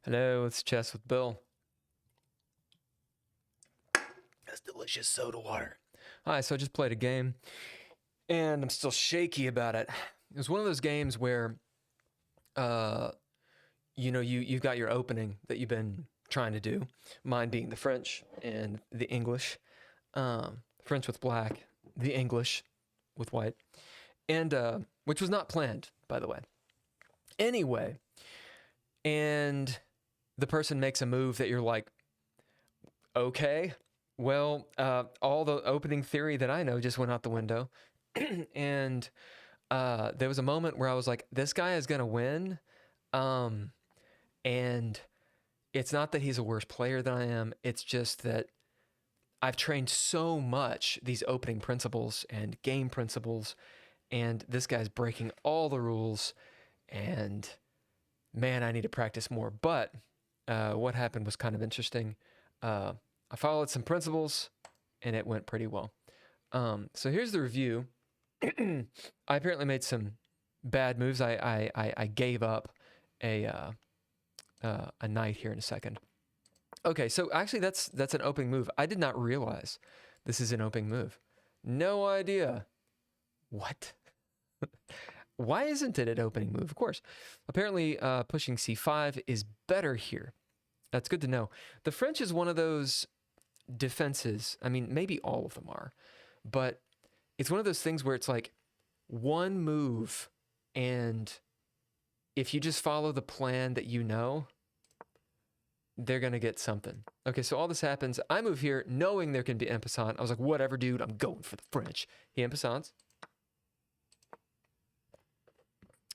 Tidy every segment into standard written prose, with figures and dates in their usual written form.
Hello, it's Chess with Bill. That's delicious soda water. Hi, so I just played a game, and I'm still shaky about it. It was one of those games where, you've got your opening that you've been trying to do. Mine being the French and the English. French with black, the English with white, and which was not planned, by the way. Anyway, and the person makes a move that you're like, okay, well, all the opening theory that I know just went out the window. And there was a moment where I was like, this guy is going to win. And it's not that he's a worse player than I am. It's just that I've trained so much these opening principles and game principles. And this guy's breaking all the rules. And man, I need to practice more. But what happened was kind of interesting. I followed some principles, and it went pretty well. So here's the review. I apparently made some bad moves. I gave up a knight here in a second. Okay, so actually that's an opening move. I did not realize this is an opening move. No idea. What? Why isn't it an opening move? Of course. Apparently, pushing c5 is better here. That's good to know. The French is one of those defenses. I mean, maybe all of them are, but it's one of those things where it's like one move, and if you just follow the plan that you know, they're going to get something. Okay, so all this happens. I move here knowing there can be en passant. I was like, whatever, dude, I'm going for the French. He en passants.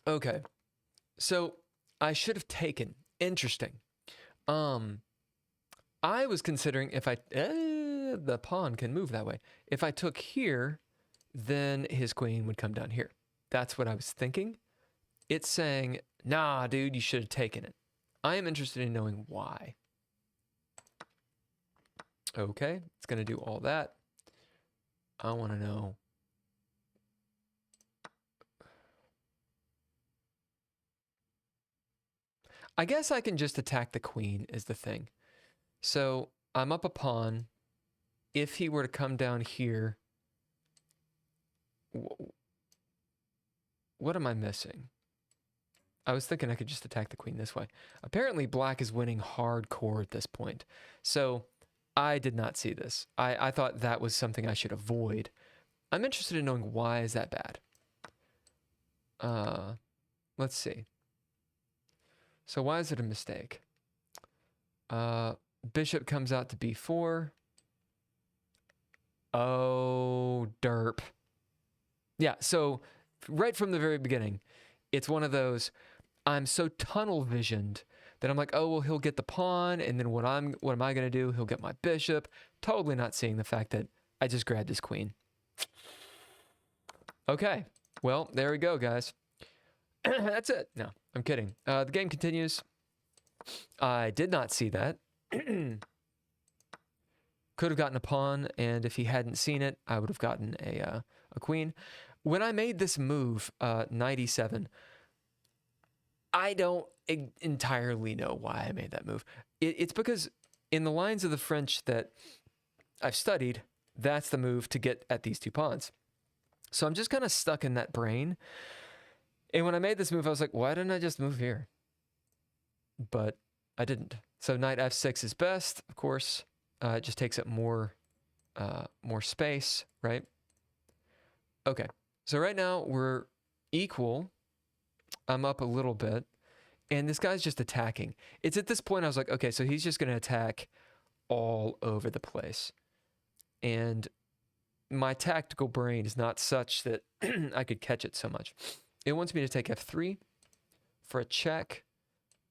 Okay, so I should have taken. Interesting. I was considering if I... the pawn can move that way. If I took here, then his queen would come down here. That's what I was thinking. It's saying, nah, dude, you should have taken it. I am interested in knowing why. Okay, it's going to do all that. I want to know. I guess I can just attack the queen is the thing. So I'm up a pawn. If he were to come down here, what am I missing? I was thinking I could just attack the queen this way. Apparently black is winning hardcore at this point. So I did not see this. I thought that was something I should avoid. I'm interested in knowing why is that bad. Let's see. So why is it a mistake? Bishop comes out to b4. Oh, derp. Yeah, so right from the very beginning, it's one of those, I'm so tunnel visioned that I'm like, oh, well, he'll get the pawn, and then what am I going to do? He'll get my bishop. Totally not seeing the fact that I just grabbed his queen. Okay, well, there we go, guys. That's it. No, I'm kidding. The game continues. I did not see that. Could have gotten a pawn, and if he hadn't seen it, I would have gotten a queen. When I made this move, knight e7, I don't entirely know why I made that move. It's because in the lines of the French that I've studied, that's the move to get at these two pawns. So I'm just kind of stuck in that brain. And when I made this move, I was like, why didn't I just move here? But I didn't. So knight f6 is best, of course. It just takes up more space, right? Okay. So right now we're equal. I'm up a little bit. And this guy's just attacking. It's at this point I was like, okay, so he's just going to attack all over the place. And my tactical brain is not such that I could catch it so much. It wants me to take f3 for a check.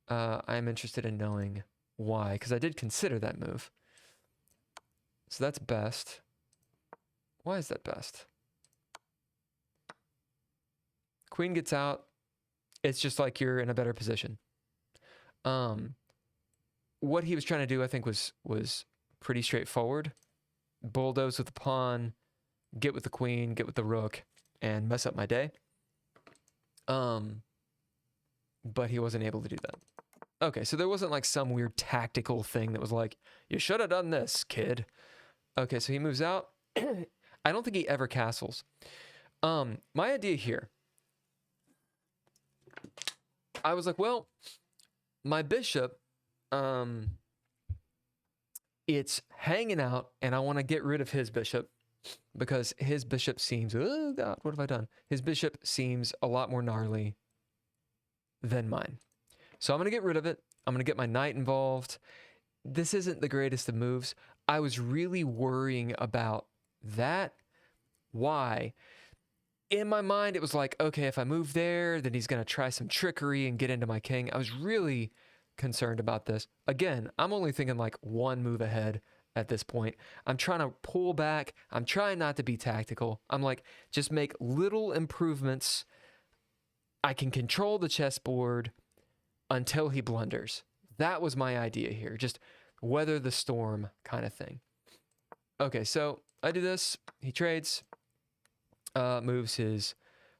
I'm interested in knowing why, because I did consider that move. So that's best. Why is that best? Queen gets out. It's just like you're in a better position. What he was trying to do, I think, was pretty straightforward. Bulldoze with the pawn, get with the queen, get with the rook, and mess up my day. But he wasn't able to do that. Okay, so there wasn't like some weird tactical thing that was like, you should have done this, kid. Okay, so he moves out. I don't think he ever castles. My idea here, I was like, well, my bishop, it's hanging out, and I want to get rid of his bishop because his bishop seems, oh God, what have I done? His bishop seems a lot more gnarly than mine. So I'm going to get rid of it. I'm going to get my knight involved. This isn't the greatest of moves. I was really worrying about that. Why? In my mind, it was like, okay, if I move there, then he's going to try some trickery and get into my king. I was really concerned about this. Again, I'm only thinking like one move ahead at this point. I'm trying to pull back. I'm trying not to be tactical. I'm like, just make little improvements. I can control the chessboard until he blunders. That was my idea here. Just weather the storm kind of thing. Okay, so I do this. He trades, moves his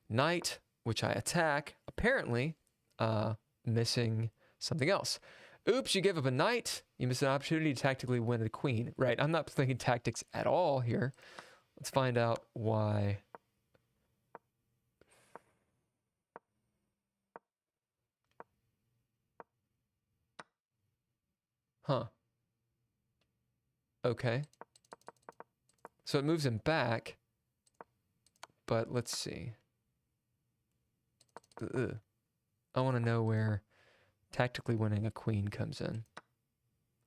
knight, which I attack, apparently missing something else. Oops, you gave up a knight. You missed an opportunity to tactically win a queen. Right, I'm not thinking tactics at all here. Let's find out why. Huh. Okay. So it moves him back, but let's see. I want to know where tactically winning a queen comes in.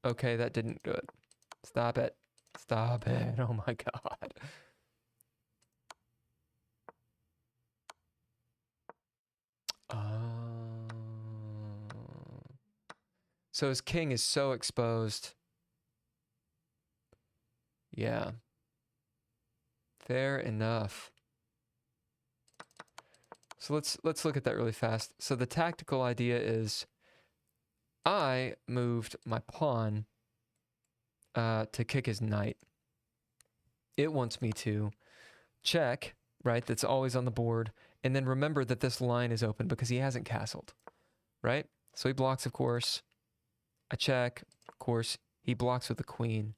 Okay, that didn't do it. Stop it. Stop it. Oh my God. So his king is so exposed. Yeah. Fair enough. So let's look at that really fast. So the tactical idea is I moved my pawn to kick his knight. It wants me to check, right? That's always on the board. And then remember that this line is open because he hasn't castled, right? So he blocks, of course. I check, of course. He blocks with the queen.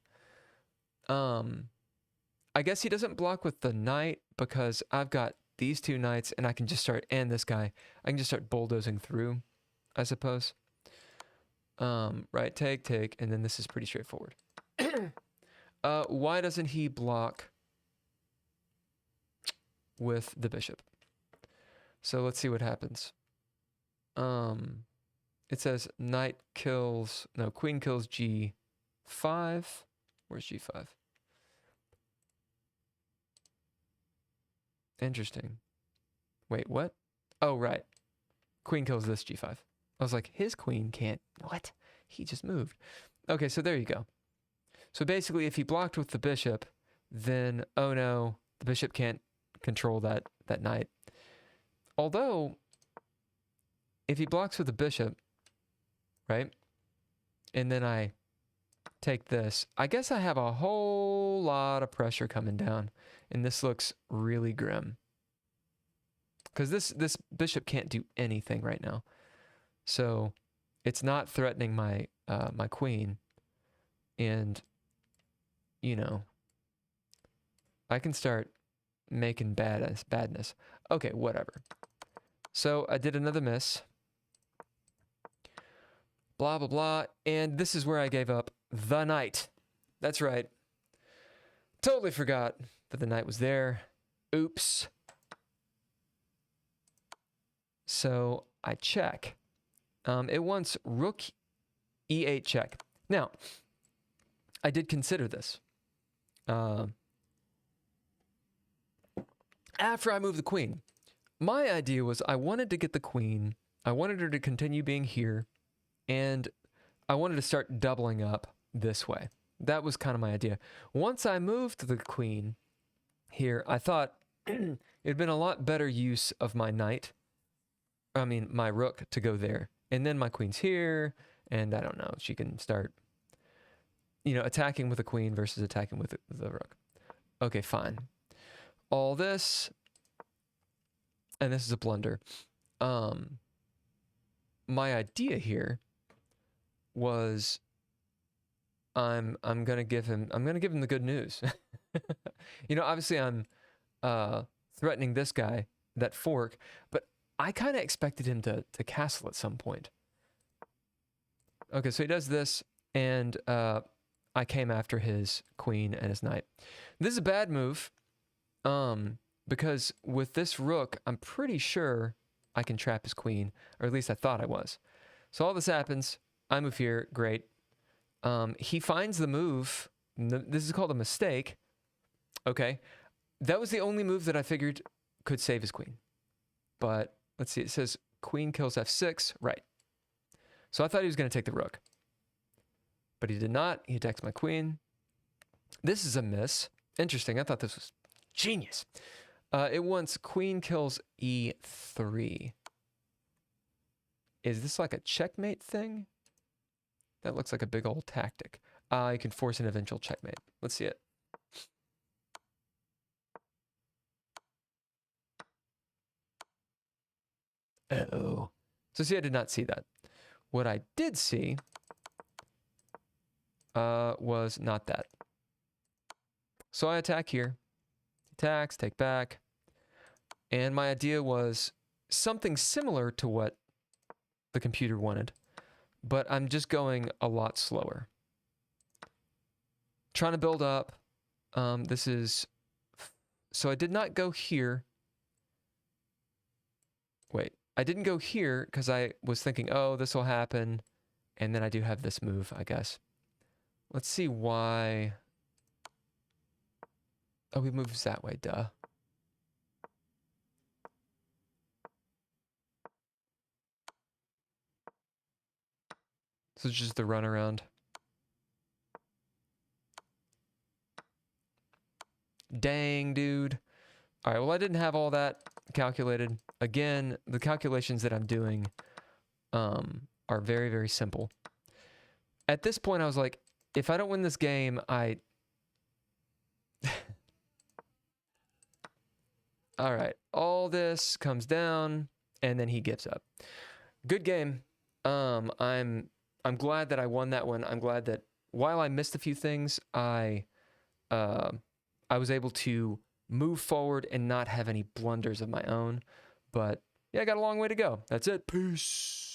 I guess he doesn't block with the knight because I've got these two knights and I can just start, and this guy, I can just start bulldozing through, I suppose. Right, take, and then this is pretty straightforward. Why doesn't he block with the bishop? So let's see what happens. It says knight kills, no, queen kills g5. Where's g5? Interesting. Wait, what? Oh, right. Queen kills this g5. I was like, his queen can't, what? He just moved. Okay, so there you go. So basically, if he blocked with the bishop, then, oh no, the bishop can't control that knight. Although, if he blocks with the bishop, right, and then I take this, I guess I have a whole lot of pressure coming down, and this looks really grim. Because this bishop can't do anything right now. So it's not threatening my my queen. And, you know, I can start making badness. Okay, whatever. So I did another miss. Blah, blah, blah. And this is where I gave up the knight. That's right. Totally forgot that the knight was there. Oops. So I check. It wants rook e8 check. Now, I did consider this. After I moved the queen, my idea was I wanted to get the queen. I wanted her to continue being here. And I wanted to start doubling up this way. That was kind of my idea. Once I moved the queen here, I thought it'd been a lot better use of my knight. I mean, my rook to go there. And then my queen's here. And I don't know, she can start, you know, attacking with the queen versus attacking with the rook. Okay, fine. All this, and this is a blunder. My idea here was I'm gonna give him the good news. You know, obviously I'm threatening this guy, that fork, but I kind of expected him to castle at some point. Okay, so he does this, and I came after his queen and his knight. This is a bad move, because with this rook, I'm pretty sure I can trap his queen, or at least I thought I was. So all this happens. I move here. Great. He finds the move. This is called a mistake. Okay. That was the only move that I figured could save his queen. But let's see. It says queen kills f6. Right. So I thought he was going to take the rook. But he did not. He attacks my queen. This is a miss. Interesting. I thought this was genius. It wants queen kills e3. Is this like a checkmate thing? That looks like a big old tactic. You can force an eventual checkmate. Let's see it. Uh-oh. So see, I did not see that. What I did see was not that. So I attack here. Attacks, take back. And my idea was something similar to what the computer wanted, but I'm just going a lot slower. Trying to build up. This is... So I did not go here. Wait, I didn't go here because I was thinking, oh, this will happen. And then I do have this move, I guess. Let's see why... Oh, he moves that way, duh. So it's just the runaround. Dang, dude. All right, well, I didn't have all that calculated. Again, the calculations that I'm doing are very, very simple. At this point, I was like, if I don't win this game, I... All right, all this comes down, and then he gives up. Good game. I'm glad that I won that one. I'm glad that while I missed a few things, I was able to move forward and not have any blunders of my own. But yeah, I got a long way to go. That's it. Peace.